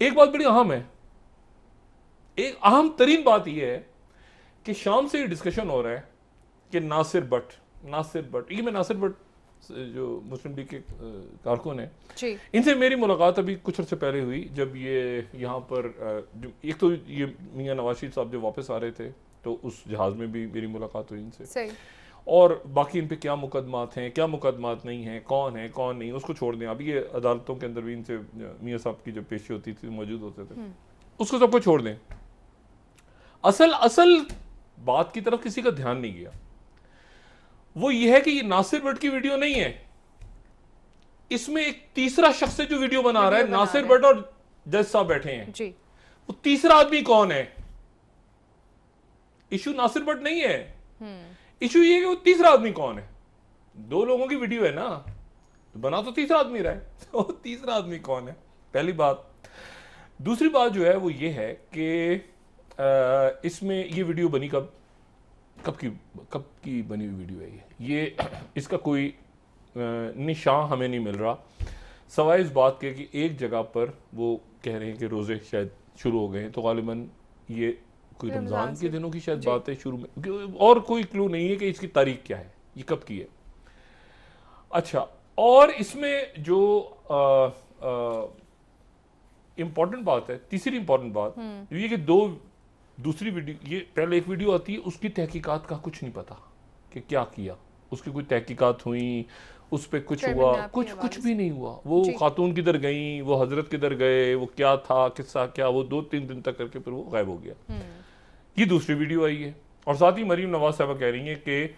एक बात बड़ी अहम है, एक अहम तरीन बात यह है कि शाम से ये डिस्कशन हो रहा है कि नासिर भट्ट, ये मैं नासिर भट्ट जो मुस्लिम लीग के कारकुन है, इनसे मेरी मुलाकात अभी कुछ अर्से पहले हुई, जब ये यहाँ पर एक तो ये मियां नवाज शरीफ साहब जो वापस आ रहे थे तो उस जहाज़ में भी मेरी मुलाकात हुई इनसे। सही। और बाकी इन पे क्या मुकदमात हैं, क्या मुकदमात नहीं हैं, कौन है कौन नहीं, उसको छोड़ दें। अभी ये अदालतों के अंदर भी इनसे मियां साहब की जब पेशी होती थी मौजूद होते थे, उसको सबको छोड़ दें। असल बात की तरफ किसी का ध्यान नहीं गया। वो ये है कि ये नासिर भट्ट की वीडियो नहीं है, इसमें एक तीसरा शख्स है जो वीडियो बना रहा है। नासिर भट्ट और जज साहब बैठे हैं जी। वो तीसरा आदमी कौन है? इशू नासिर भट्ट नहीं है, इशू ये कि वो तीसरा आदमी कौन है। दो लोगों की वीडियो है ना, तो बना तो तीसरा आदमी रहा है, तो तीसरा आदमी कौन है, पहली बात। दूसरी बात जो है वो ये है कि इसमें ये वीडियो बनी कब की बनी हुई वीडियो है ये इसका कोई निशान हमें नहीं मिल रहा, सवाए इस बात के कि एक जगह पर वो कह रहे हैं कि रोज़े शायद शुरू हो गए हैं, तो गालिबन ये कोई रमज़ान के दिनों की शायद बात है शुरू में, और कोई क्लू नहीं है कि इसकी तारीख क्या है, ये कब की है। अच्छा, और इसमें जो इम्पॉर्टेंट बात है, तीसरी इम्पॉर्टेंट बात ये कि दूसरी वीडियो, ये पहले एक वीडियो आती है, उसकी तहकीकात का कुछ नहीं पता कि क्या किया, उसकी कोई तहकीकात हुई, उस पर कुछ हुआ, कुछ भी नहीं हुआ। वो खातून किधर गई, वो हजरत किधर गए, वो क्या था किस्सा क्या, वो 2-3 दिन तक करके फिर वो गायब हो गया। ये दूसरी वीडियो आई है। और साथ ही मरीम नवाज साहबा कह रही हैं कि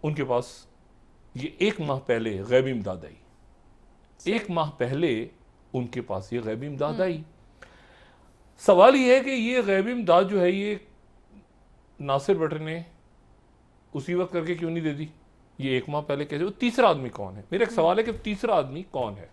उनके पास ये 1 माह पहले गैबी इमदाद आई, 1 माह पहले उनके पास ये गैबी इमदाद आई। सवाल ये है कि ये गैबी इमदाद जो है ये नासिर भट्ट ने उसी वक्त करके क्यों नहीं दे दी, ये 1 माह पहले कैसे, वो तीसरा आदमी कौन है? मेरा एक सवाल है कि तीसरा आदमी कौन है।